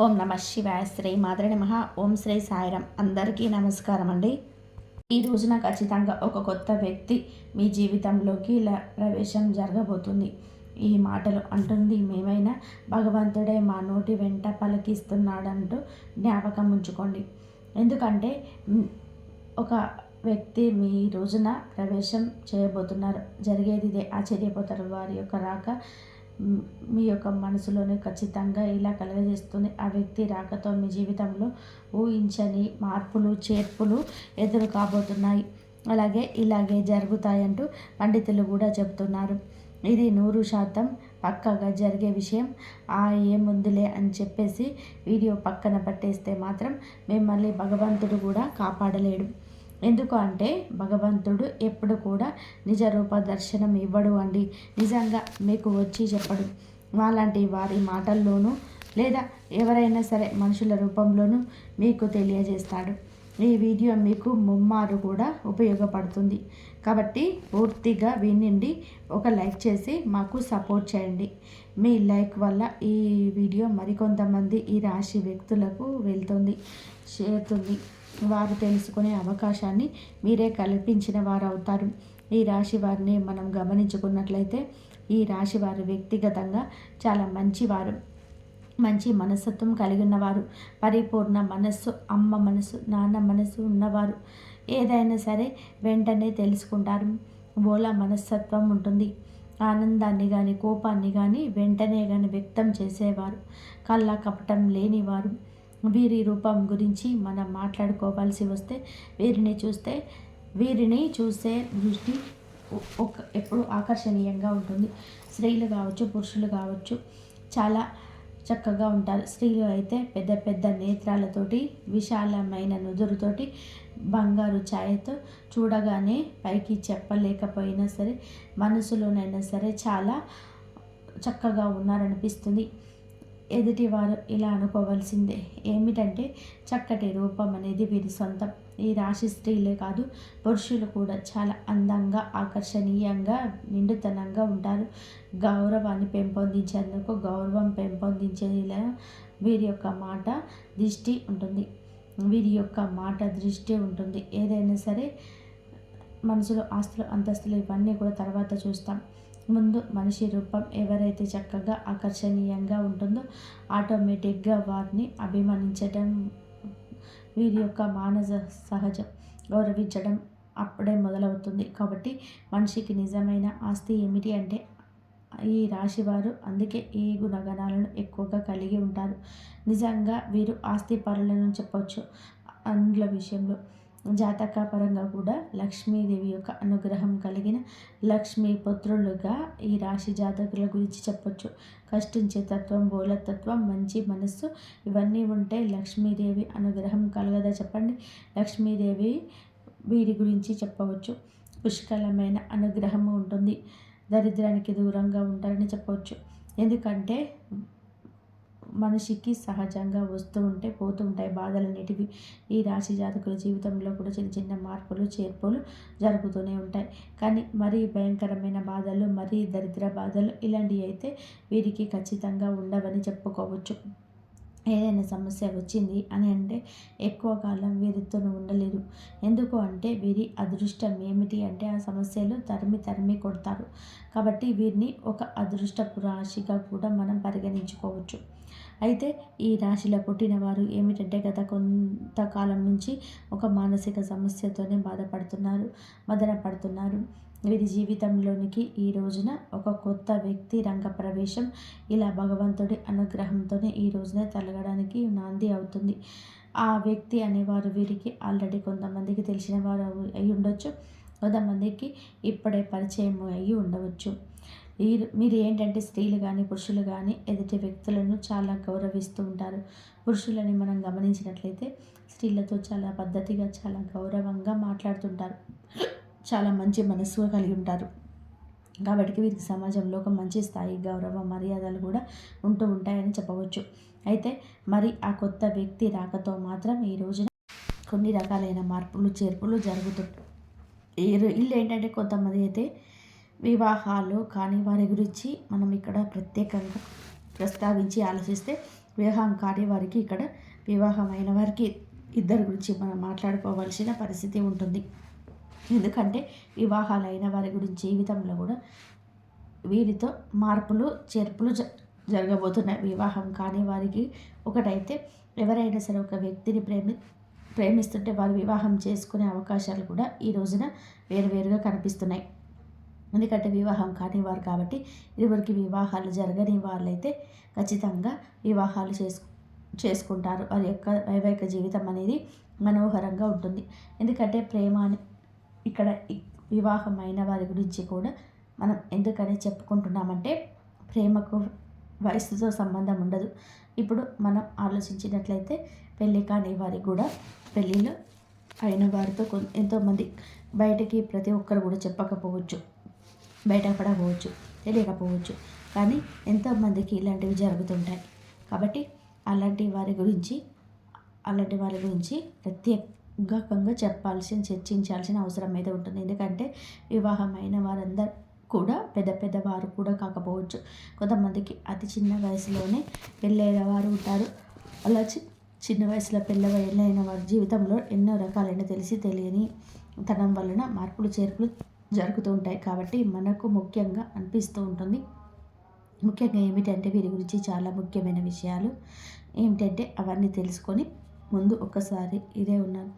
ఓం నమ శివాయ. శ్రీ మాత్రే నమః. ఓం శ్రీ సాయిరాం. అందరికీ నమస్కారం అండి. ఈ రోజున ఖచ్చితంగా ఒక కొత్త వ్యక్తి మీ జీవితంలోకి ఇలా ప్రవేశం జరగబోతుంది. ఈ మాటలు అంటుంది మేమైనా భగవంతుడే మా నోటి వెంట పలికిస్తున్నాడంటూ జ్ఞాపకం ఉంచుకోండి. ఎందుకంటే ఒక వ్యక్తి మీ రోజున ప్రవేశం చేయబోతున్నారు. జరిగేది ఇదే. ఆశ్చర్యపోతారు. వారి యొక్క రాక మీ యొక్క మనసులోనే ఖచ్చితంగా ఇలా కలుగజేస్తుంది. ఆ వ్యక్తి రాకతో మీ జీవితంలో ఊహించని మార్పులు చేర్పులు ఎదురు కాబోతున్నాయి. అలాగే ఇలాగే జరుగుతాయంటూ పండితులు కూడా చెబుతున్నారు. ఇది 100% పక్కగా జరిగే విషయం. ఏముందిలే అని చెప్పేసి వీడియో పక్కన పట్టేస్తే మాత్రం మిమ్మల్ని భగవంతుడు కూడా కాపాడలేడు. ఎందుకు అంటే భగవంతుడు ఎప్పుడు కూడా నిజ రూప దర్శనం ఇవ్వడు అండి. నిజంగా మీకు వచ్చి చెప్పడు. అలాంటి వారి మాటల్లోనూ లేదా ఎవరైనా సరే మనుషుల రూపంలోనూ మీకు తెలియజేస్తాడు. ఈ వీడియో మీకు ముమ్మారు కూడా ఉపయోగపడుతుంది. కాబట్టి పూర్తిగా వినండి. ఒక లైక్ చేసి మాకు సపోర్ట్ చేయండి. మీ లైక్ వల్ల ఈ వీడియో మరికొంతమంది ఈ రాశి వ్యక్తులకు చేరుతుంది. వారు తెలుసుకునే అవకాశాన్ని మీరే కల్పించిన వారు అవుతారు. ఈ రాశి వారిని మనం గమనించుకున్నట్లయితే ఈ రాశి వారు వ్యక్తిగతంగా చాలా మంచివారు, మంచి మనస్తత్వం కలిగి ఉన్నవారు, పరిపూర్ణ మనస్సు, అమ్మ మనసు, నాన్న మనసు ఉన్నవారు. ఏదైనా సరే వెంటనే తెలుసుకుంటారు. బోలా మనస్తత్వం ఉంటుంది. ఆనందాన్ని కానీ కోపాన్ని కానీ వెంటనే కానీ వ్యక్తం చేసేవారు, కళ్ళ కపటం లేనివారు. వీరి రూపం గురించి మనం మాట్లాడుకోవాల్సి వస్తే వీరిని చూసే దృష్టి ఎప్పుడు ఆకర్షణీయంగా ఉంటుంది. స్త్రీలు కావచ్చు, పురుషులు కావచ్చు, చాలా చక్కగా ఉంటారు. స్త్రీలు అయితే పెద్ద పెద్ద నేత్రాలతోటి, విశాలమైన నుదురుతోటి, బంగారు ఛాయతో చూడగానే పైకి చెప్పలేకపోయినా సరే మనసులోనైనా సరే చాలా చక్కగా ఉన్నారనిపిస్తుంది. ఎదుటివారు ఇలా అనుకోవాల్సిందే. ఏమిటంటే చక్కటి రూపం అనేది వీరి సొంతం. ఈ రాశి స్త్రీలే కాదు, పురుషులు కూడా చాలా అందంగా, ఆకర్షణీయంగా, నిండుతనంగా ఉంటారు. గౌరవాన్ని పెంపొందించేందుకు, గౌరవం పెంపొందించేలా వీరి యొక్క మాట దృష్టి ఉంటుంది. ఏదైనా సరే మనసులో ఆస్తులు, అంతస్తులు ఇవన్నీ కూడా తర్వాత చూస్తాం. ముందు మనిషి రూపం ఎవరైతే చక్కగా ఆకర్షణీయంగా ఉంటుందో ఆటోమేటిక్గా వారిని అభిమానించడం, వీరి యొక్క మానస సహజం గౌరవించడం అప్పుడే మొదలవుతుంది. కాబట్టి మనిషికి నిజమైన ఆస్తి ఏమిటి అంటే ఈ రాశివారు అందుకే ఈ గుణగణాలను ఎక్కువగా కలిగి ఉంటారు. నిజంగా వీరు ఆస్తి పరులను చెప్పవచ్చు. అందుల విషయంలో జాతకపరంగా కూడా లక్ష్మీదేవి యొక్క అనుగ్రహం కలిగిన లక్ష్మీ పుత్రులుగా ఈ రాశి జాతకుల గురించి చెప్పొచ్చు. కష్టించే తత్వం, బోలతత్వం, మంచి మనస్సు ఇవన్నీ ఉంటే లక్ష్మీదేవి అనుగ్రహం కలగదా చెప్పండి. లక్ష్మీదేవి వీరి గురించి చెప్పవచ్చు. పుష్కలమైన అనుగ్రహము ఉంటుంది. దరిద్రానికి దూరంగా ఉంటారని చెప్పవచ్చు. ఎందుకంటే మనిషికి సహజంగా వస్తూ ఉంటే పోతూ ఉంటాయి బాధలన్నిటివి. ఈ రాశి జాతకుల జీవితంలో కూడా చిన్న చిన్న మార్పులు చేర్పులు జరుగుతూనే ఉంటాయి. కానీ మరీ భయంకరమైన బాధలు, మరీ దరిద్ర బాధలు ఇలాంటివి అయితే వీరికి ఖచ్చితంగా ఉండవని చెప్పుకోవచ్చు. ఏదైనా సమస్య వచ్చింది అని అంటే ఎక్కువ కాలం వీరితో ఉండలేరు. ఎందుకు అంటే వీరి అదృష్టం ఏమిటి అంటే ఆ సమస్యలు తరిమి కొడతారు. కాబట్టి వీరిని ఒక అదృష్టపు రాశిగా కూడా మనం పరిగణించుకోవచ్చు. అయితే ఈ రాశిలో పుట్టిన వారు ఏమిటంటే గత కొంతకాలం నుంచి ఒక మానసిక సమస్యతోనే మదన పడుతున్నారు. వీరి జీవితంలోనికి ఈ రోజున ఒక కొత్త వ్యక్తి రంగ ప్రవేశం ఇలా భగవంతుడి అనుగ్రహంతోనే ఈ రోజున తలగడానికి నాంది అవుతుంది. ఆ వ్యక్తి అనేవారు వీరికి ఆల్రెడీ కొంతమందికి తెలిసిన వారు అయి ఉండొచ్చు, కొంతమందికి ఇప్పుడే పరిచయం అయ్యి ఉండవచ్చు. మీరు ఏంటంటే స్త్రీలు కానీ పురుషులు కానీ ఎదుటి వ్యక్తులను చాలా గౌరవిస్తూ ఉంటారు. పురుషులని మనం గమనించినట్లయితే స్త్రీలతో చాలా పద్ధతిగా, చాలా గౌరవంగా మాట్లాడుతుంటారు. చాలా మంచి మనస్సు కలిగి ఉంటారు. కాబట్టి వీరికి సమాజంలో ఒక మంచి స్థాయి, గౌరవ మర్యాదలు కూడా ఉంటూ ఉంటాయని చెప్పవచ్చు. అయితే మరి ఆ కొత్త వ్యక్తి రాకతో మాత్రం ఈ రోజున కొన్ని రకాలైన మార్పులు చేర్పులు జరుగుతుంటాయి. ఇల్లు ఏంటంటే కొంతమంది అయితే వివాహాలు కానీ వారి గురించి మనం ఇక్కడ ప్రత్యేకంగా ప్రస్తావించి ఆలోచిస్తే వివాహం కాని వారికి ఇక్కడ వివాహం అయిన వారికి ఇద్దరి గురించి మనం మాట్లాడుకోవాల్సిన పరిస్థితి ఉంటుంది. ఎందుకంటే వివాహాలైన వారి గురించి జీవితంలో కూడా వీరితో మార్పులు చేర్పులు జరగబోతున్నాయి. వివాహం కాని వారికి ఒకటైతే ఎవరైనా సరే ఒక వ్యక్తిని ప్రేమిస్తుంటే వారు వివాహం చేసుకునే అవకాశాలు కూడా ఈ రోజున వేరువేరుగా కనిపిస్తున్నాయి. ఎందుకంటే వివాహం కాని వారు కాబట్టి ఇరువురికి వివాహాలు జరగని వాళ్ళైతే ఖచ్చితంగా వివాహాలు చేసుకుంటారు. వారి యొక్క వైవాహిక జీవితం అనేది మనోహరంగా ఉంటుంది. ఎందుకంటే ప్రేమ అని ఇక్కడ వివాహం అయిన వారి గురించి కూడా మనం ఎందుకని చెప్పుకుంటున్నామంటే ప్రేమకు వయసుతో సంబంధం ఉండదు. ఇప్పుడు మనం ఆలోచించినట్లయితే పెళ్ళి కాని వారికి కూడా పెళ్ళిళ్ళు అయిన వారితో ఎంతోమంది బయటకి ప్రతి ఒక్కరు కూడా చెప్పకపోవచ్చు, బయటపడకపోవచ్చు, తెలియకపోవచ్చు, కానీ ఎంతోమందికి ఇలాంటివి జరుగుతుంటాయి. కాబట్టి అలాంటి వారి గురించి ప్రత్యేకంగా చర్చించాల్సిన అవసరం అయితే ఉంటుంది. ఎందుకంటే వివాహమైన వారందరూ కూడా పెద్ద వారు కూడా కాకపోవచ్చు. కొంతమందికి అతి చిన్న వయసులోనే పెళ్ళైన వారు ఉంటారు. అలా చిన్న వయసులో పెళ్ళైన వారి జీవితంలో ఎన్నో రకాలైన తెలియని తనం వలన మార్పులు చేర్పులు జరుగుతూ ఉంటాయి. కాబట్టి మనకు ముఖ్యంగా అనిపిస్తూ ఉంటుంది. ముఖ్యంగా ఏమిటంటే వీరి గురించి చాలా ముఖ్యమైన విషయాలు ఏమిటంటే అవన్నీ తెలుసుకొని ముందు ఒకసారి ఇదే ఉన్నాను.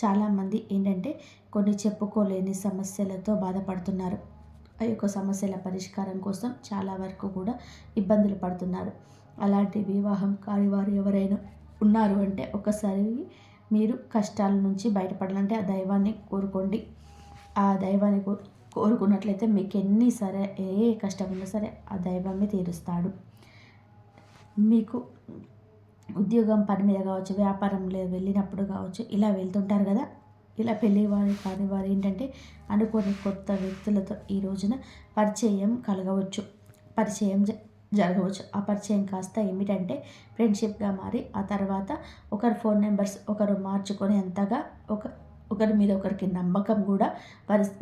చాలామంది ఏంటంటే కొన్ని చెప్పుకోలేని సమస్యలతో బాధపడుతున్నారు. ఆ యొక్క సమస్యల పరిష్కారం కోసం చాలా వరకు కూడా ఇబ్బందులు పడుతున్నారు. అలాంటి వివాహం కాని వారు ఎవరైనా ఉన్నారు అంటే ఒకసారి మీరు కష్టాల నుంచి బయటపడాలంటే ఆ దైవాన్ని కోరుకోండి. ఆ దైవాన్ని కోరుకున్నట్లయితే మీకు సరే ఏ కష్టం ఉన్నా సరే ఆ దైవమే తీరుస్తాడు. మీకు ఉద్యోగం పని మీద కావచ్చు, వ్యాపారంలో వెళ్ళినప్పుడు కావచ్చు, ఇలా వెళ్తుంటారు కదా. ఇలా పెళ్ళి వారు కాని వారు ఏంటంటే అనుకోని కొత్త వ్యక్తులతో ఈ రోజున పరిచయం కలగవచ్చు, పరిచయం జరగవచ్చు. ఆ పరిచయం కాస్త ఏమిటంటే ఫ్రెండ్షిప్గా మారి ఆ తర్వాత ఒకరి ఫోన్ నెంబర్స్ ఒకరు మార్చుకొని అంతగా ఒకరి మీద ఒకరికి నమ్మకం కూడా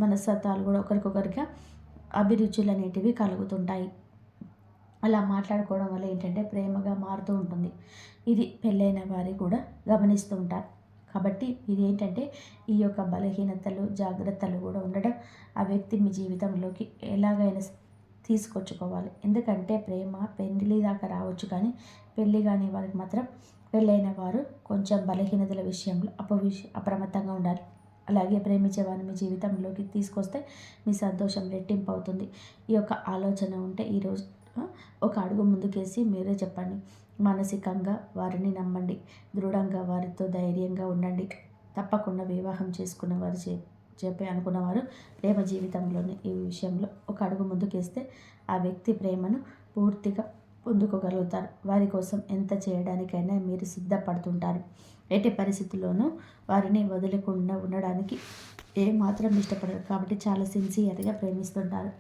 మనస్తత్వాలు కూడా ఒకరికొకరిగా అభిరుచులు అనేటివి కలుగుతుంటాయి. అలా మాట్లాడుకోవడం వల్ల ఏంటంటే ప్రేమగా మారుతూ ఉంటుంది. ఇది పెళ్ళైన వారి కూడా గమనిస్తూ ఉంటారు. కాబట్టి ఇది ఏంటంటే ఈ యొక్క బలహీనతలు జాగ్రత్తలు కూడా ఉండడం ఆ వ్యక్తి మీ జీవితంలోకి ఎలాగైనా తీసుకొచ్చుకోవాలి. ఎందుకంటే ప్రేమ పెళ్లి దాకా రావచ్చు, కానీ పెళ్ళి కాని వారికి మాత్రం పెళ్ళైన వారు కొంచెం బలహీనతల విషయంలో అప్రమత్తంగా ఉండాలి. అలాగే ప్రేమించే వారిని మీ జీవితంలోకి తీసుకొస్తే మీ సంతోషం రెట్టింపు అవుతుంది. ఈ యొక్క ఆలోచన ఉంటే ఈరోజు ఒక అడుగు ముందుకేసి మీరే చెప్పండి. మానసికంగా వారిని నమ్మండి, దృఢంగా వారితో ధైర్యంగా ఉండండి. తప్పకుండా వివాహం చేసుకున్న వారు చెప్పి అనుకున్నవారు ప్రేమ జీవితంలోని ఈ విషయంలో ఒక అడుగు ముందుకేస్తే ఆ వ్యక్తి ప్రేమను పూర్తిగా పొందుకోగలుగుతారు. వారి కోసం ఎంత చేయడానికైనా మీరు సిద్ధపడుతుంటారు. ఎట్టి పరిస్థితుల్లోనూ వారిని వదలకుండా ఉండడానికి ఏమాత్రం ఇష్టపడరు. కాబట్టి చాలా సిన్సియర్గా ప్రేమిస్తుంటారు.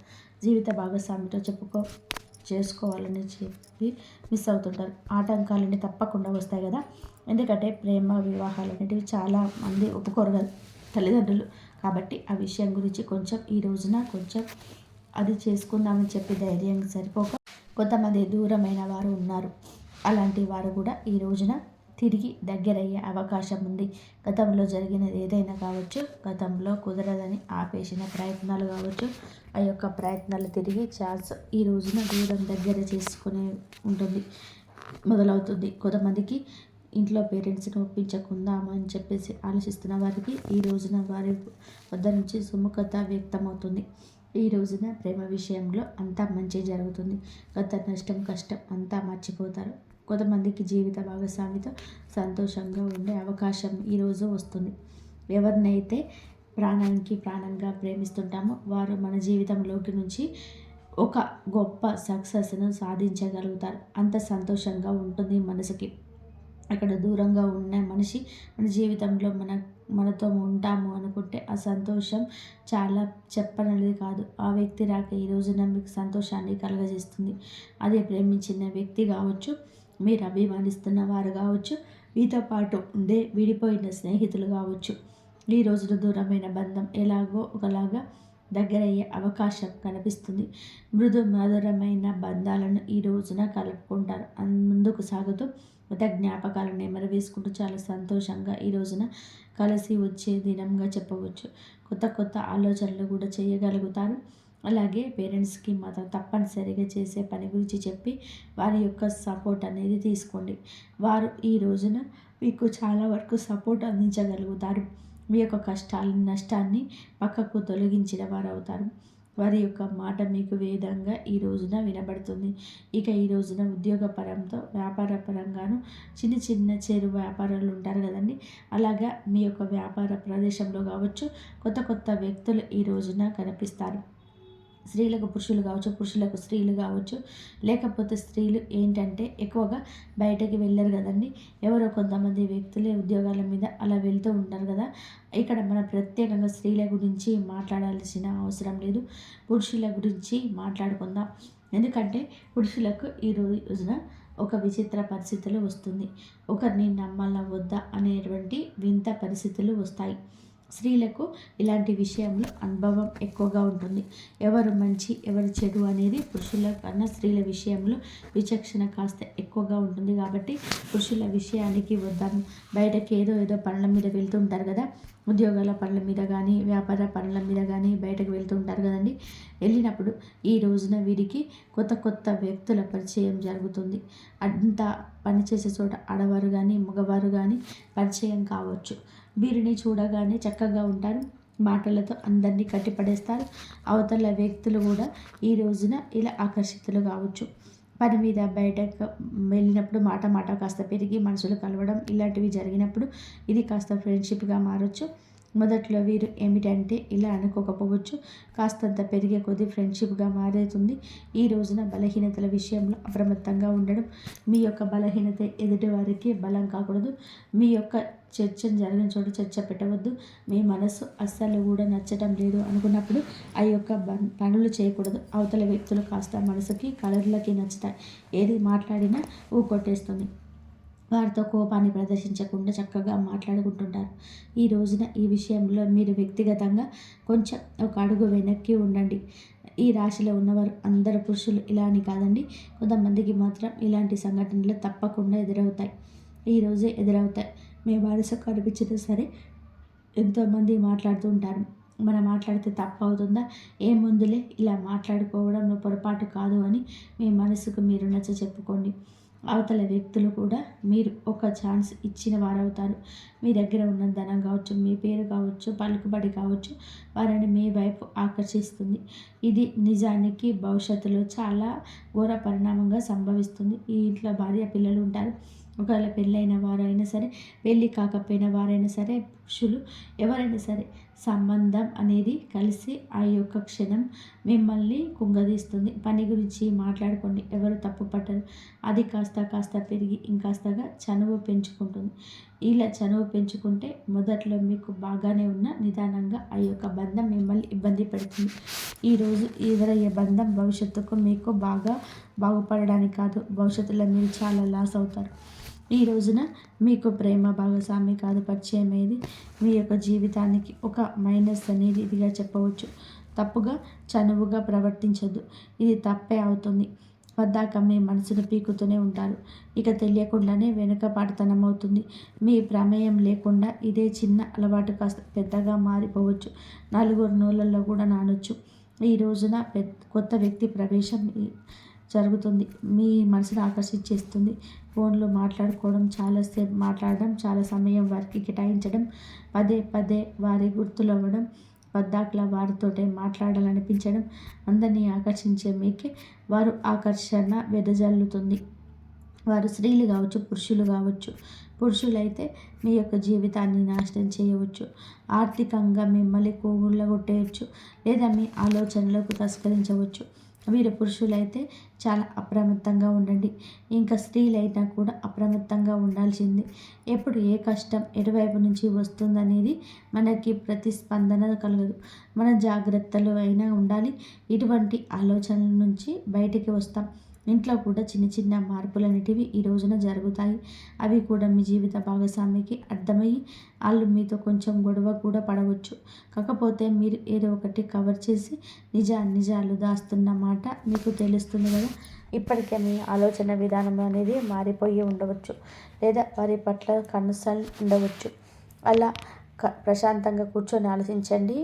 జీవిత భాగస్వామితో చేసుకోవాలని చెప్పి మిస్ అవుతుంటారు. ఆటంకాలన్నీ తప్పకుండా వస్తాయి కదా. ఎందుకంటే ప్రేమ వివాహాలు అనేటివి చాలా మంది ఒప్పుకోరు కదా తల్లిదండ్రులు. కాబట్టి ఆ విషయం గురించి కొంచెం ఈ రోజున కొంచెం అది చేసుకుందామని చెప్పి ధైర్యం సరిపోక కొంతమంది దూరమైన వారు ఉన్నారు. అలాంటి వారు కూడా ఈ రోజున తిరిగి దగ్గరయ్యే అవకాశం ఉంది. గతంలో జరిగినది ఏదైనా కావచ్చు, గతంలో కుదరదని ఆపేసిన ప్రయత్నాలు కావచ్చు, ఆ యొక్క ప్రయత్నాలు తిరిగి ఛాన్స్ ఈ రోజున దూరం దగ్గర చేసుకునే మొదలవుతుంది. కొంతమందికి ఇంట్లో పేరెంట్స్ని ఒప్పించకుందామా అని చెప్పేసి ఆలోచిస్తున్న వారికి ఈ రోజున వారి వద్ద నుంచి సుముఖత వ్యక్తమవుతుంది. ఈ రోజున ప్రేమ విషయంలో అంతా మంచి జరుగుతుంది. గత నష్టం కష్టం అంతా మర్చిపోతారు. కొంతమందికి జీవిత భాగస్వామితో సంతోషంగా ఉండే అవకాశం ఈరోజు వస్తుంది. ఎవరినైతే ప్రాణానికి ప్రాణంగా ప్రేమిస్తుంటామో వారు మన జీవితంలోకి నుంచి ఒక గొప్ప సక్సెస్ను సాధించగలుగుతారు. అంత సంతోషంగా ఉంటుంది మనసుకి. అక్కడ దూరంగా ఉన్న మనిషి మన జీవితంలో మనతో ఉంటాము అనుకుంటే ఆ సంతోషం చాలా చెప్పనది కాదు. ఆ వ్యక్తి రాక ఈ రోజున మీకు సంతోషాన్ని కలుగజేస్తుంది. అదే ప్రేమించిన వ్యక్తి కావచ్చు, మీరు అభిమానిస్తున్న వారు కావచ్చు, మీతో పాటు ఉండే విడిపోయిన స్నేహితులు కావచ్చు, ఈ రోజున దూరమైన బంధం ఎలాగో ఒకలాగా దగ్గరయ్యే అవకాశం కనిపిస్తుంది. మృదు మధురమైన బంధాలను ఈ రోజున కలుపుకుంటారు. ముందుకు సాగుతూ గత జ్ఞాపకాలను నెమరు వేసుకుంటూ చాలా సంతోషంగా ఈ రోజున కలిసి వచ్చే దినంగా చెప్పవచ్చు. కొత్త కొత్త ఆలోచనలు కూడా చేయగలుగుతారు. అలాగే పేరెంట్స్కి మాత్రం తప్పనిసరిగా చేసే పని గురించి చెప్పి వారి యొక్క సపోర్ట్ అనేది తీసుకోండి. వారు ఈ రోజున మీకు చాలా వరకు సపోర్ట్ అందించగలుగుతారు. మీ యొక్క కష్టాన్ని నష్టాన్ని పక్కకు తొలగించిన వారు అవుతారు. వారి యొక్క మాట మీకు వేదంగా ఈ రోజున వినబడుతుంది. ఇక ఈ రోజున ఉద్యోగపరంతో వ్యాపార పరంగాను చిన్న చిన్న చిరు వ్యాపారాలు ఉంటారు కదండి. అలాగా మీ యొక్క వ్యాపార ప్రదేశంలో కావచ్చు కొత్త కొత్త వ్యక్తులు ఈ రోజున కనిపిస్తారు. స్త్రీలకు పురుషులు కావచ్చు, పురుషులకు స్త్రీలు కావచ్చు, లేకపోతే స్త్రీలు ఏంటంటే ఎక్కువగా బయటకి వెళ్ళరు కదండి. ఎవరో కొంతమంది వ్యక్తులే ఉద్యోగాల మీద అలా వెళ్తూ ఉంటారు కదా. ఇక్కడ మన ప్రత్యేకంగా స్త్రీల గురించి మాట్లాడాల్సిన అవసరం లేదు. పురుషుల గురించి మాట్లాడుకుందాం. ఎందుకంటే పురుషులకు ఈ రోజున ఒక విచిత్ర పరిస్థితులు వస్తుంది. ఒకరిని నమ్మాలా వద్దా అనేటువంటి వింత పరిస్థితులు వస్తాయి. స్త్రీలకు ఇలాంటి విషయంలో అనుభవం ఎక్కువగా ఉంటుంది. ఎవరు మంచి ఎవరు చెడు అనేది పురుషుల కన్నా స్త్రీల విషయంలో విచక్షణ కాస్త ఎక్కువగా ఉంటుంది. కాబట్టి పురుషుల విషయానికి వద్దాము. బయటకి ఏదో పనుల మీద వెళ్తుంటారు కదా. ఉద్యోగాల పనుల మీద కానీ వ్యాపార పనుల మీద కానీ బయటకు వెళ్తుంటారు కదండి. వెళ్ళినప్పుడు ఈ రోజున వీరికి కొత్త కొత్త వ్యక్తుల పరిచయం జరుగుతుంది. అంతా పనిచేసే చోట ఆడవారు కానీ మగవారు కానీ పరిచయం కావచ్చు. వీరిని చూడగానే చక్కగా ఉంటారు. మాటలతో అందరినీ కట్టిపడేస్తారు. అవతల వ్యక్తులు కూడా ఈ రోజున ఇలా ఆకర్షితులు కావచ్చు. పని మీద బయటకు వెళ్ళినప్పుడు మాట కాస్త పెరిగి మనుషులు కలవడం ఇలాంటివి జరిగినప్పుడు ఇది కాస్త ఫ్రెండ్షిప్గా మారచ్చు. మొదట్లో వీరు ఏమిటంటే ఇలా అనుకోకపోవచ్చు. కాస్తంత పెరిగే కొద్దీ ఫ్రెండ్షిప్గా మారుతుంది. ఈ రోజున బలహీనతల విషయంలో అప్రమత్తంగా ఉండడం. మీ యొక్క బలహీనత ఎదుటి వారికి బలం కాకూడదు. మీ యొక్క చర్చను జరిగిన చోట చర్చ పెట్టవద్దు. మీ మనసు అస్సలు కూడా నచ్చటం లేదు అనుకున్నప్పుడు ఆ యొక్క పనులు చేయకూడదు. అవతల వ్యక్తులు కాస్త మనసుకి కలర్లకి నచ్చుతాయి. ఏది మాట్లాడినా కొట్టేస్తుంది. వారితో కోపాన్ని ప్రదర్శించకుండా చక్కగా మాట్లాడుకుంటుంటారు. ఈ రోజున ఈ విషయంలో మీరు వ్యక్తిగతంగా కొంచెం ఒక అడుగు వెనక్కి ఉండండి. ఈ రాశిలో ఉన్నవారు అందరు పురుషులు ఇలా అని కాదండి. కొంతమందికి మాత్రం ఇలాంటి సంఘటనలు తప్పకుండా ఎదురవుతాయి. ఈరోజే ఎదురవుతాయి. మీ మనసుకు అనిపించినా సరే ఎంతోమంది మాట్లాడుతూ ఉంటారు. మనం మాట్లాడితే తప్పు అవుతుందా, ఏముందులే ఇలా మాట్లాడుకోవడం పొరపాటు కాదు అని మీ మనసుకు మీరు నచ్చ చెప్పుకోండి. అవతల వ్యక్తులు కూడా మీరు ఒక ఛాన్స్ ఇచ్చిన వారవుతారు. మీ దగ్గర ఉన్న ధనం కావచ్చు, మీ పేరు కావచ్చు, పలుకుబడి కావచ్చు వారిని మీ వైపు ఆకర్షిస్తుంది. ఇది నిజానికి భవిష్యత్తులో చాలా ఘోర పరిణామంగా సంభవిస్తుంది. ఈ ఇంట్లో భార్య పిల్లలు ఉంటారు. ఒకవేళ పెళ్ళైన వారైనా సరే పెళ్ళి కాకపోయిన వారైనా సరే పురుషులు ఎవరైనా సరే సంబంధం అనేది కలిసి ఆ యొక్క క్షణం మిమ్మల్ని కుంగదీస్తుంది. పని గురించి మాట్లాడుకోండి. ఎవరు తప్పు పట్టరు. అది కాస్త పెరిగి ఇంకాస్తగా చనువు పెంచుకుంటుంది. ఇలా చనువు పెంచుకుంటే మొదట్లో మీకు బాగానే ఉన్న నిదానంగా ఆ యొక్క బంధం మిమ్మల్ని ఇబ్బంది పెడుతుంది. ఈరోజు ఎదురయ్యే బంధం భవిష్యత్తుకు మీకు బాగుపడడానికి కాదు, భవిష్యత్తులో మీరు చాలా లాస్ అవుతారు. ఈ రోజున మీకు ప్రేమ భాగస్వామి కాదు పరిచయం అయ్యేది. మీ యొక్క జీవితానికి ఒక మైనస్ అనేది ఇదిగా చెప్పవచ్చు. తప్పుగా చనువుగా ప్రవర్తించొద్దు. ఇది తప్పే అవుతుంది. పద్దాక మీ మనసును పీకుతూనే ఉంటారు. ఇక తెలియకుండానే వెనుకపాటుతనం అవుతుంది. మీ ప్రమేయం లేకుండా ఇదే చిన్న అలవాటు కాస్త పెద్దగా మారిపోవచ్చు. నలుగురు నోళ్ళల్లో కూడా నానొచ్చు. ఈ రోజున కొత్త వ్యక్తి ప్రవేశం జరుగుతుంది. మీ మనసును ఆకర్షించేస్తుంది. ఫోన్లో మాట్లాడుకోవడం, చాలాసేపు మాట్లాడడం, చాలా సమయం వారికి కేటాయించడం, పదే వారి గుర్తులవ్వడం, పద్దాకలా వారితోటే మాట్లాడాలనిపించడం, అందరినీ ఆకర్షించే మీకే వారు ఆకర్షణ వెదజల్లుతుంది. వారు స్త్రీలు కావచ్చు, పురుషులు కావచ్చు. పురుషులైతే మీ యొక్క జీవితాన్ని నాశనం చేయవచ్చు. ఆర్థికంగా మిమ్మల్ని కొట్టేయచ్చు, లేదా మీ ఆలోచనలకు తస్కరించవచ్చు. వీరు పురుషులైతే చాలా అప్రమత్తంగా ఉండండి. ఇంకా స్త్రీలైనా కూడా అప్రమత్తంగా ఉండాల్సింది. ఎప్పుడు ఏ కష్టం ఎటువైపు నుంచి వస్తుందనేది మనకి ప్రతిస్పందన కలగదు. మన జాగ్రత్తలు అయినా ఉండాలి. ఇటువంటి ఆలోచనల నుంచి బయటికి వస్తాం. ఇంట్లో కూడా చిన్న చిన్న మార్పులనేటివి ఈ రోజున జరుగుతాయి. అవి కూడా మీ జీవిత భాగస్వామికి అర్థమయ్యి వాళ్ళు మీతో కొంచెం గొడవ కూడా పడవచ్చు. కాకపోతే మీరు ఏదో ఒకటి కవర్ చేసి నిజాలు దాస్తున్న మాట మీకు తెలుస్తుంది కదా. ఇప్పటికే మీ ఆలోచన విధానం అనేది మారిపోయి ఉండవచ్చు, లేదా వారి పట్ల కన్సర్న్ ఉండవచ్చు. అలా ప్రశాంతంగా కూర్చొని ఆలోచించండి.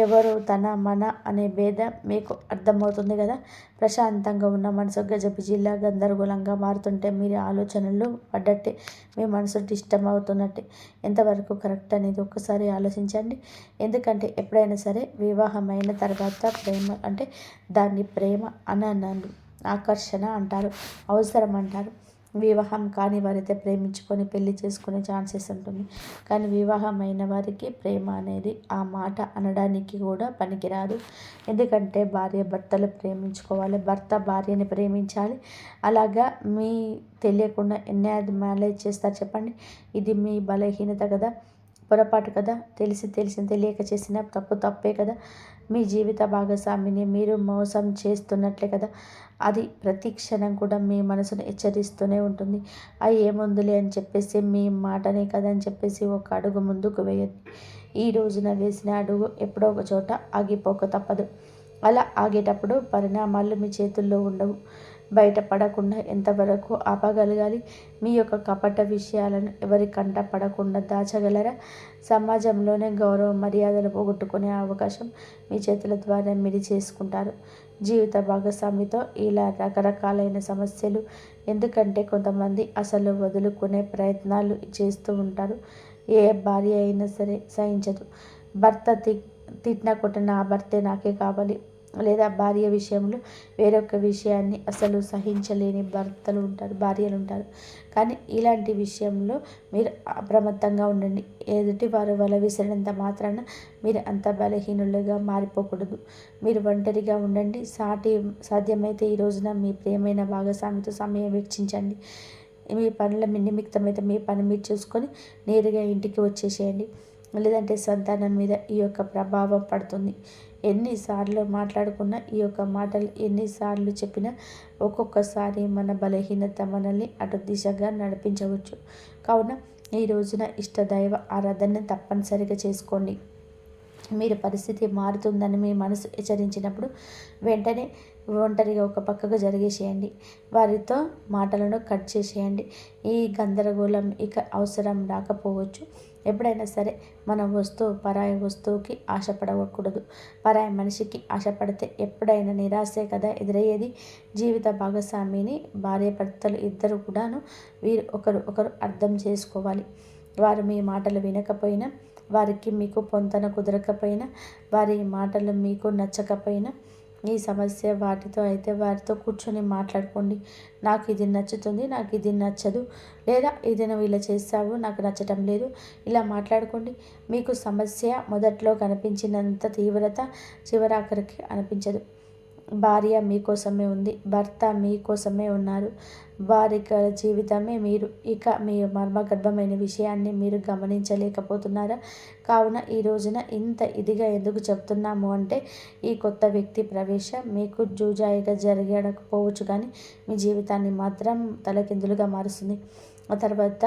ఎవరు తన మన అనే భేదం మీకు అర్థమవుతుంది కదా. ప్రశాంతంగా ఉన్న మనసు గజబిజిలా గందరగోళంగా మారుతుంటే మీరు ఆలోచనలు పడ్డట్టే, మీ మనసు డిస్టర్బ్ అవుతున్నట్టే. ఎంతవరకు కరెక్ట్ అనేది ఒక్కసారి ఆలోచించండి. ఎందుకంటే ఎప్పుడైనా సరే వివాహమైన తర్వాత ప్రేమ అంటే దాన్ని ప్రేమ అననరు, ఆకర్షణ అంటారు, అవసరం అంటారు. వివాహం కాని వారైతే ప్రేమించుకొని పెళ్లి చేసుకునే ఛాన్సెస్ ఉంటుంది. కానీ వివాహమైన వారికి ప్రేమ అనేది ఆ మాట అనడానికి కూడా పనికిరాదు. ఎందుకంటే భార్య భర్తలు ప్రేమించుకోవాలి, భర్త భార్యని ప్రేమించాలి. అలాగా మీ తెలియకుండా ఎన్ని మ్యారేజ్ చేస్తారు చెప్పండి. ఇది మీ బలహీనత కదా, పొరపాటు కదా. తెలిసి తెలియక చేసిన తప్పే కదా. మీ జీవిత భాగస్వామిని మీరు మోసం చేస్తున్నట్లే కదా. అది ప్రతి క్షణం కూడా మీ మనసును హెచ్చరిస్తూనే ఉంటుంది. అది ఏముందులే అని చెప్పేసి మీ మాటనే కదా అని చెప్పేసి ఒక అడుగు ముందుకు వేయండి. ఈ రోజున వేసిన అడుగు ఎప్పుడో ఒక చోట ఆగిపోక తప్పదు. అలా ఆగేటప్పుడు పరిణామాలు మీ చేతుల్లో ఉండవు. బయటపడకుండా ఎంతవరకు ఆపగలగాలి? మీ యొక్క కపట విషయాలను ఎవరి కంట పడకుండా దాచగలరా? సమాజంలోనే గౌరవ మర్యాదలు పోగొట్టుకునే అవకాశం మీ చేతుల ద్వారా మీరు చేసుకుంటారు. జీవిత భాగస్వామితో ఇలా రకరకాలైన సమస్యలు. ఎందుకంటే కొంతమంది అసలు వదులుకునే ప్రయత్నాలు చేస్తూ ఉంటారు. ఏ భార్య అయినా సరే సహించదు. భర్త తిట్టినా కొట్టిన ఆ భర్తే నాకే కావాలి, లేదా భార్య విషయంలో వేరొక విషయాన్ని అసలు సహించలేని భార్యలు ఉంటారు. కానీ ఇలాంటి విషయంలో మీరు అప్రమత్తంగా ఉండండి. ఎదుటి వారు వల విసిరినంత మాత్రాన మీరు అంత బలహీనులుగా మారిపోకూడదు. మీరు ఒంటరిగా ఉండండి. సాధ్యమైతే ఈ రోజున మీ ప్రియమైన భాగస్వామితో సమయం వెచ్చించండి. మీ పనుల నిమిత్తమైతే మీ పని మీరు చూసుకొని నేరుగా ఇంటికి వచ్చేసేయండి. లేదంటే సంతానం మీద ఈ యొక్క ప్రభావం పడుతుంది. ఎన్నిసార్లు మాట్లాడుకున్నా, ఈ యొక్క మాటలు ఎన్నిసార్లు చెప్పినా ఒక్కొక్కసారి మన బలహీనత మనల్ని అటు దిశగా నడిపించవచ్చు. కావున ఈ రోజున ఇష్టదైవ ఆరాధన తప్పనిసరిగా చేసుకోండి. మీరు పరిస్థితి మారుతుందని మీ మనసు హెచ్చరించినప్పుడు వెంటనే ఒంటరిగా ఒక పక్కకు జరిగేసేయండి. వారితో మాటలను కట్ చేసేయండి. ఈ గందరగోళం ఇక అవసరం రాకపోవచ్చు. ఎప్పుడైనా సరే మన పరాయి వస్తువుకి ఆశపడకూడదు. పరాయి మనిషికి ఆశపడితే ఎప్పుడైనా నిరాశే కదా ఎదురయ్యేది. జీవిత భాగస్వామిని భార్యాభర్తలు ఇద్దరు కూడాను వీరు ఒకరు అర్థం చేసుకోవాలి. వారు మీ మాటలు వినకపోయినా, వారికి మీకు పొంతన కుదరకపోయినా, వారి మాటలు మీకు నచ్చకపోయినా, ఈ సమస్య వాటితో అయితే వారితో కూర్చొని మాట్లాడుకోండి. నాకు ఇది నచ్చుతుంది, నాకు ఇది నచ్చదు, లేదా ఇది నువ్వు ఇలా చేస్తావు నాకు నచ్చటం లేదు, ఇలా మాట్లాడుకోండి. మీకు సమస్య మొదట్లో కనిపించినంత తీవ్రత చివరాఖరికి అనిపించదు. భార్య మీకోసమే ఉంది, భర్త మీకోసమే ఉన్నారు. వారి జీవితమే మీరు. ఇక మీ మర్మగర్భమైన విషయాన్ని మీరు గమనించలేకపోతున్నారా? కావున ఈ రోజున ఇంత ఇదిగా ఎందుకు చెప్తున్నాము అంటే, ఈ కొత్త వ్యక్తి ప్రవేశం మీకు జూజాయిగా జరగకపోవచ్చు, కానీ మీ జీవితాన్ని మాత్రం తలకిందులుగా మారుస్తుంది. ఆ తర్వాత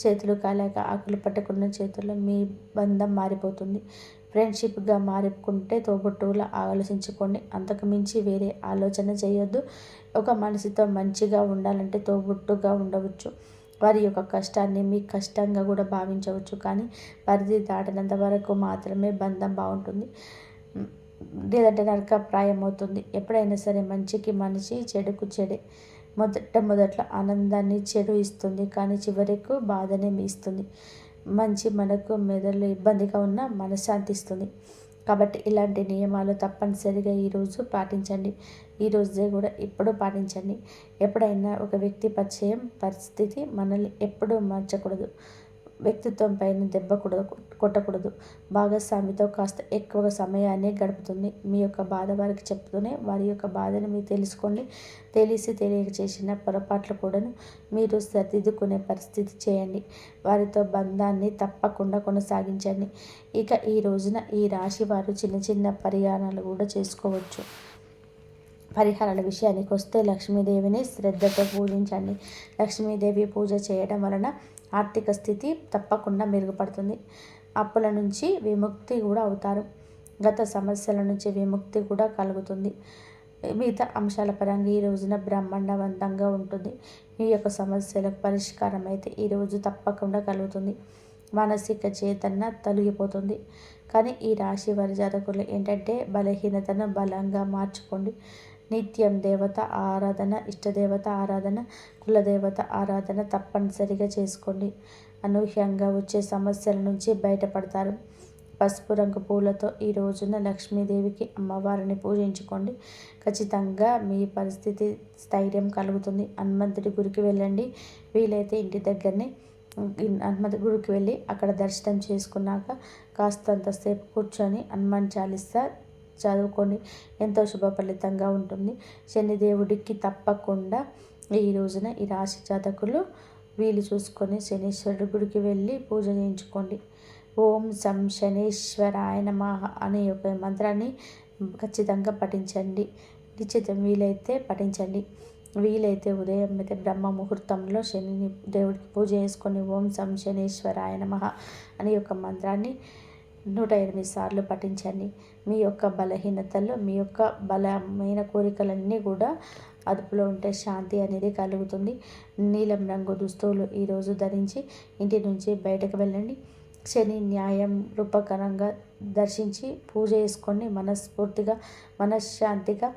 చేతులు కాలేక ఆకులు పట్టుకున్న చేతుల్లో మీ బంధం మారిపోతుంది. ఫ్రెండ్షిప్గా మారుకుంటే తోబుట్టువులా ఆలోచించుకోండి. అంతకు మించి వేరే ఆలోచన చేయొద్దు. ఒక మనిషితో మంచిగా ఉండాలంటే తోబుట్టుగా ఉండవచ్చు. వారి యొక్క కష్టాన్ని మీ కష్టంగా కూడా భావించవచ్చు. కానీ పరిధి దాటినంత వరకు మాత్రమే బంధం బాగుంటుంది, లేదంటే నరకప్రాయం అవుతుంది. ఎప్పుడైనా సరే మంచికి మనిషి, చెడుకు చెడే. మొదట్లో ఆనందాన్ని చెడు ఇస్తుంది, కానీ చివరకు బాధనే ఇస్తుంది. మంచి మనకు మెదడులో ఇబ్బందిగా ఉన్న మనశ్శాంతి ఇస్తుంది. కాబట్టి ఇలాంటి నియమాలు తప్పనిసరిగా ఈరోజు పాటించండి. ఈరోజే కూడా ఎప్పుడూ పాటించండి. ఎప్పుడైనా ఒక వ్యక్తి పరిస్థితి మనల్ని ఎప్పుడూ మార్చకూడదు. వ్యక్తిత్వం పైన దెబ్బ కొట్టకూడదు. భాగస్వామితో కాస్త ఎక్కువగా సమయాన్ని గడుపుతుంది. మీ యొక్క బాధ వారికి చెప్తూనే వారి యొక్క బాధను మీరు తెలుసుకోండి. తెలియక చేసిన పొరపాట్లు కూడాను మీరు సరిదిద్దుకునే పరిస్థితి చేయండి. వారితో బంధాన్ని తప్పకుండా కొనసాగించండి. ఇక ఈ రోజున ఈ రాశి వారు చిన్న చిన్న పరిహారాలు కూడా చేసుకోవచ్చు. పరిహారాల విషయానికి వస్తే లక్ష్మీదేవిని శ్రద్ధతో పూజించండి. లక్ష్మీదేవి పూజ చేయడం వలన ఆర్థిక స్థితి తప్పకుండా మెరుగుపడుతుంది. అప్పుల నుంచి విముక్తి కూడా అవుతారు. గత సమస్యల నుంచి విముక్తి కూడా కలుగుతుంది. మిగతా అంశాల పరంగా ఈ రోజున బ్రహ్మాండవంతంగా ఉంటుంది. మీ యొక్క సమస్యలకు పరిష్కారం అయితే ఈరోజు తప్పకుండా కలుగుతుంది. మానసిక చేతన తొలగిపోతుంది. కానీ ఈ రాశి వారి జాతకులు ఏంటంటే బలహీనతను బలంగా మార్చుకోండి. నిత్యం దేవత ఆరాధన, ఇష్టదేవత ఆరాధన, కులదేవత ఆరాధన తప్పనిసరిగా చేసుకోండి. అనూహ్యంగా వచ్చే సమస్యల నుంచి బయటపడతారు. పసుపు రంగు పూలతో ఈ రోజున లక్ష్మీదేవికి అమ్మవారిని పూజించుకోండి. ఖచ్చితంగా మీ పరిస్థితి స్థైర్యం కలుగుతుంది. హనుమంతుడి గుడికి వెళ్ళండి. వీలైతే ఇంటి దగ్గరనే హనుమంతుడి గుడికి వెళ్ళి అక్కడ దర్శనం చేసుకున్నాక కాస్తంతసేపు కూర్చొని హనుమాన్ చాలీసా చదువుకొని ఎంతో శుభ ఫలితంగా ఉంటుంది. శనిదేవుడికి తప్పకుండా ఈ రోజున ఈ రాశి జాతకులు వీలు చూసుకొని శనీశ్వరుడి గుడికి వెళ్ళి పూజ చేయించుకోండి. ఓం సం శనీశ్వరాయ నమః అనే ఒక మంత్రాన్ని ఖచ్చితంగా పఠించండి. నిశ్చితం వీలైతే పఠించండి. వీలైతే ఉదయం అయితే బ్రహ్మ ముహూర్తంలో శనిని దేవుడికి పూజ చేసుకొని ఓం సం శనీశ్వరాయ నమః అనే ఒక మంత్రాన్ని 108 సార్లు పఠించండి. మీ యొక్క బలహీనతలు, మీ యొక్క బలమైన కోరికలన్నీ కూడా అదుపులో ఉంటే శాంతి అనేది కలుగుతుంది. నీలం రంగు దుస్తువులు ఈరోజు ధరించి ఇంటి నుంచి బయటకు వెళ్ళండి. శని న్యాయం రూపకరంగా దర్శించి పూజ చేసుకోండి. మనస్ఫూర్తిగా మనశ్శాంతిగా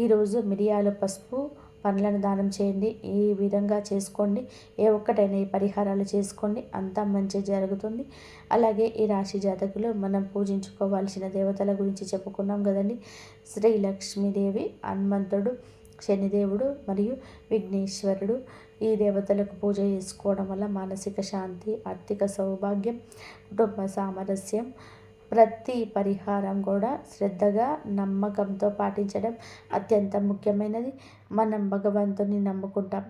ఈరోజు మిరియాలు పసుపు పండ్లను దానం చేయండి. ఈ విధంగా చేసుకోండి. ఏ ఒక్కటైనా ఈ పరిహారాలు చేసుకోండి, అంతా మంచి జరుగుతుంది. అలాగే ఈ రాశి జాతకులు మనం పూజించుకోవాల్సిన దేవతల గురించి చెప్పుకున్నాం కదండి. శ్రీ లక్ష్మీదేవి, హనుమంతుడు, శనిదేవుడు మరియు విఘ్నేశ్వరుడు. ఈ దేవతలకు పూజ చేసుకోవడం వల్ల మానసిక శాంతి, ఆర్థిక సౌభాగ్యం, కుటుంబ సామరస్యం, ప్రతి పరిహారం కూడా శ్రద్ధగా నమ్మకంతో పాటించడం అత్యంత ముఖ్యమైనది. మనం భగవంతుని నమ్ముకుంటాం,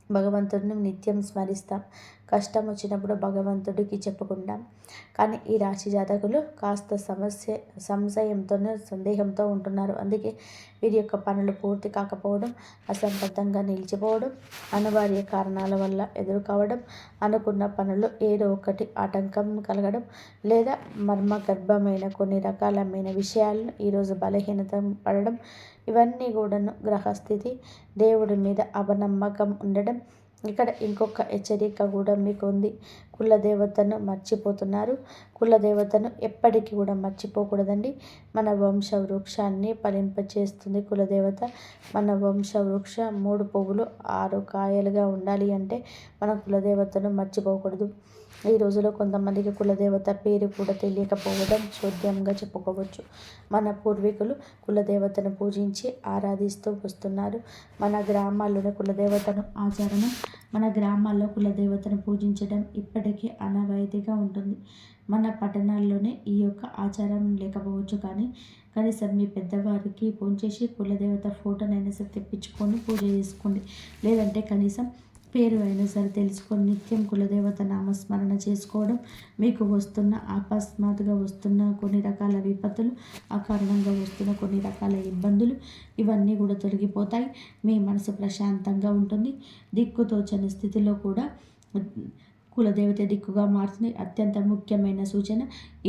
భగవంతుడిని నిత్యం స్మరిస్తాం. కష్టం వచ్చినప్పుడు భగవంతుడికి చెప్పుకుంటాం. కానీ ఈ రాశి జాతకులు కాస్త సంశయంతోనే సందేహంతో ఉంటున్నారు. అందుకే వీరి యొక్క పనులు పూర్తి కాకపోవడం, అసంబద్ధంగా నిలిచిపోవడం, అనివార్య కారణాల వల్ల ఎదురు కావడం, అనుకున్న పనులు ఏదో ఒకటి ఆటంకం కలగడం, లేదా మర్మగర్భమైన కొన్ని రకాలమైన విషయాలను ఈరోజు బలహీనత పడడం, ఇవన్నీ కూడాను గ్రహస్థితి, దేవుడి మీద అపనమ్మకం ఉండడం. ఇక్కడ ఇంకొక హెచ్చరిక కూడా మీకు ఉంది. కులదేవతను మర్చిపోతున్నారు. కులదేవతను ఎప్పటికీ కూడా మర్చిపోకూడదండి. మన వంశ వృక్షాన్ని ఫలింపచేస్తుంది కులదేవత. మన వంశ వృక్ష 3 పువ్వులు 6 కాయలుగా ఉండాలి అంటే మన కులదేవతను మర్చిపోకూడదు. ఈ రోజులో కొంతమందికి కులదేవత పేరు కూడా తెలియకపోవడం చోద్యంగా చెప్పుకోవచ్చు. మన పూర్వీకులు కులదేవతను పూజించి ఆరాధిస్తూ వస్తున్నారు. మన గ్రామాల్లోని కులదేవతను ఆచరణ, మన గ్రామాల్లో కులదేవతను పూజించడం ఇప్పటికీ ఆనవాయితీగా ఉంటుంది. మన పట్టణాల్లోనే ఈ యొక్క ఆచారం లేకపోవచ్చు, కానీ కనీసం మీ పెద్దవారికి ఫోన్ చేసి కులదేవత ఫోటోనైనా సరే తెప్పించుకొని పూజ చేసుకోండి. లేదంటే కనీసం పేరు అయినా సరే తెలుసుకొని నిత్యం కులదేవత నామస్మరణ చేసుకోవడం, మీకు వస్తున్న అకస్మాత్తుగా వస్తున్న కొన్ని రకాల విపత్తులు, అకారణంగా వస్తున్న కొన్ని రకాల ఇబ్బందులు, ఇవన్నీ కూడా తొలగిపోతాయి. మీ మనసు ప్రశాంతంగా ఉంటుంది. దిక్కుతోచని స్థితిలో కూడా కులదేవత దిక్కుగా మారుతుంది. అత్యంత ముఖ్యమైన సూచన,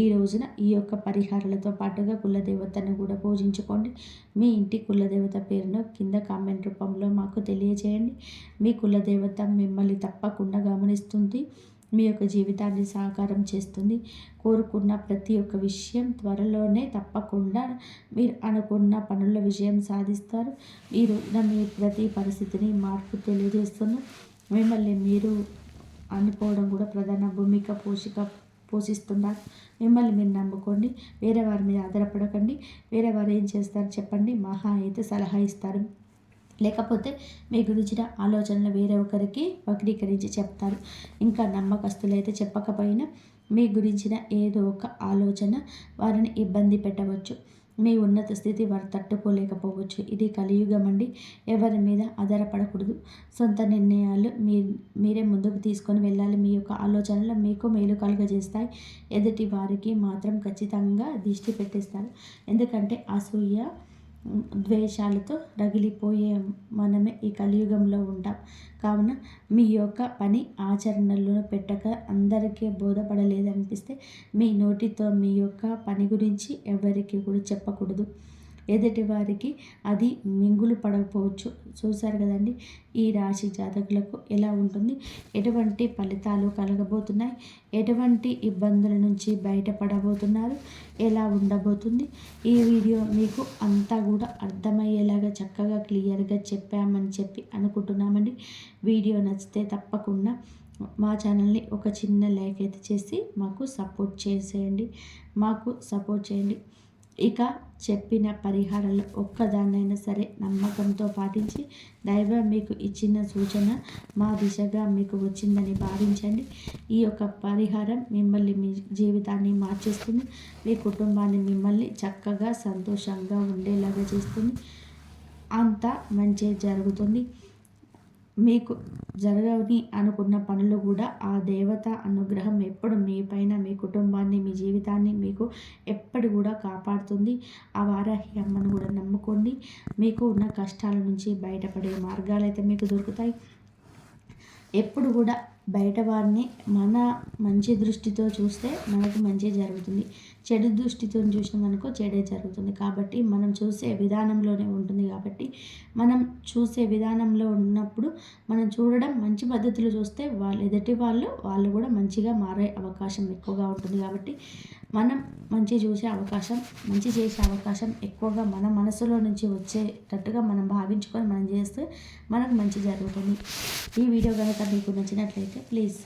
ఈ రోజున ఈ యొక్క పరిహారాలతో పాటుగా కులదేవతను కూడా పూజించుకోండి. మీ ఇంటి కులదేవత పేరును కింద కామెంట్ రూపంలో మాకు తెలియజేయండి. మీ కులదేవత మిమ్మల్ని తప్పకుండా గమనిస్తుంది. మీ యొక్క జీవితాన్ని సాకారం చేస్తుంది. కోరుకున్న ప్రతి ఒక్క విషయం త్వరలోనే తప్పకుండా మీరు అనుకున్న పనుల విజయం సాధిస్తారు. ఈ రోజున మీ ప్రతి పరిస్థితిని మార్పు తెలియజేస్తున్న మిమ్మల్ని మీరు అనుకోవడం కూడా ప్రధాన భూమిక పోషిస్తున్నారు. మిమ్మల్ని మీరు నమ్ముకోండి. వేరే వారి మీద ఆధారపడకండి. వేరే వారు ఏం చేస్తారు చెప్పండి, మహా అయితే సలహా ఇస్తారు, లేకపోతే మీ గురించిన ఆలోచనలు వేరే ఒకరికి వక్రీకరించి చెప్తారు. ఇంకా నమ్మకస్తులైతే చెప్పకపోయినా మీ గురించిన ఏదో ఒక ఆలోచన వారిని ఇబ్బంది పెట్టవచ్చు. మీ ఉన్నత స్థితి వారు తట్టుకోలేకపోవచ్చు. ఇది కలియుగం అండి. ఎవరి మీద ఆధారపడకూడదు. సొంత నిర్ణయాలు మీరే ముందుకు తీసుకొని వెళ్ళాలి. మీ యొక్క ఆలోచనలు మీకు మేలు కలుగజేస్తాయి. ఎదుటి వారికి మాత్రం ఖచ్చితంగా దిష్టి పెట్టేస్తారు. ఎందుకంటే అసూయ ద్వేషాలతో రగిలిపోయే మనమే ఈ కలియుగంలో ఉంటాం. కావున మీ యొక్క పని ఆచరణలో పెట్టక అందరికీ బోధపడలేదనిపిస్తే మీ నోటితో మీ యొక్క పని గురించి ఎవరికి కూడా చెప్పకూడదు. ఎదుటి వారికి అది మింగులు పడకపోవచ్చు. చూశారు కదండి ఈ రాశి జాతకులకు ఎలా ఉంటుంది, ఎటువంటి ఫలితాలు కలగబోతున్నాయి, ఎటువంటి ఇబ్బందుల నుంచి బయటపడబోతున్నారు, ఎలా ఉండబోతుంది. ఈ వీడియో మీకు అంతా కూడా అర్థమయ్యేలాగా చక్కగా క్లియర్గా చెప్పామని చెప్పి అనుకుంటున్నామండి. వీడియో నచ్చితే తప్పకుండా మా ఛానల్ని ఒక చిన్న లైక్ అయితే చేసి మాకు సపోర్ట్ చేయండి. ఇక చెప్పిన పరిహారాలు ఒక్కదాన్నైనా సరే నమ్మకంతో పాటించి దైవం మీకు ఇచ్చిన సూచన మా దిశగా మీకు వచ్చిందని భావించండి. ఈ యొక్క పరిహారం మిమ్మల్ని, మీ జీవితాన్ని మార్చేస్తుంది. మీ కుటుంబాన్ని మిమ్మల్ని చక్కగా సంతోషంగా ఉండేలాగా చేస్తుంది. అంతా మంచి జరుగుతుంది. మీకు జరగని అనుకున్న పనులు కూడా ఆ దేవత అనుగ్రహం ఎప్పుడు మీ పైన, మీ కుటుంబాన్ని, మీ జీవితాన్ని మీకు ఎప్పుడు కూడా కాపాడుతుంది. ఆ వారాహి అమ్మను కూడా నమ్ముకోండి. మీకు ఉన్న కష్టాల నుంచి బయటపడే మార్గాలు అయితే మీకు దొరుకుతాయి. ఎప్పుడు కూడా బయట వారిని మన మంచి దృష్టితో చూస్తే మనకు మంచి జరుగుతుంది, చెడు దృష్టితో చూసినామనుకో చెడే జరుగుతుంది. కాబట్టి మనం చూసే విధానంలోనే ఉంటుంది. కాబట్టి మనం చూసే విధానంలో ఉన్నప్పుడు మనం చూడడం మంచి పద్ధతిలో చూస్తే ఎదుటి వాళ్ళు కూడా మంచిగా మారే అవకాశం ఎక్కువగా ఉంటుంది. కాబట్టి మనం మంచి చూసే అవకాశం, మంచి చేసే అవకాశం ఎక్కువగా మన మనసులో నుంచి వచ్చేటట్టుగా మనం భావించుకొని మనం చేస్తే మనకు మంచి జరుగుతుంది. ఈ వీడియో కనుక మీకు నచ్చినట్లయితే ప్లీజ్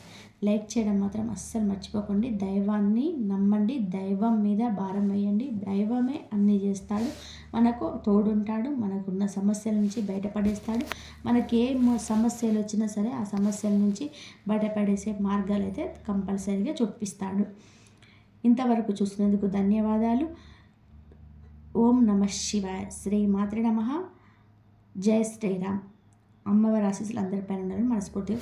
లైక్ చేయడం మాత్రం అస్సలు మర్చిపోకండి. దైవాన్ని నమ్మండి, దైవం మీద భారం వేయండి. దైవమే అన్నీ చేస్తాడు, మనకు తోడుంటాడు, మనకున్న సమస్యల నుంచి బయటపడేస్తాడు. మనకి ఏ సమస్యలు వచ్చినా సరే ఆ సమస్యల నుంచి బయటపడేసే మార్గాలు అయితే కంపల్సరీగా చూపిస్తాడు. ఇంతవరకు చూసినందుకు ధన్యవాదాలు. ఓం నమః శివాయ. శ్రీ మాత్రే నమః. జై శ్రీరామ్. అమ్మవారి ఆశీస్సులు అందరిపైన ఉండాలని మనస్ఫూర్తిగా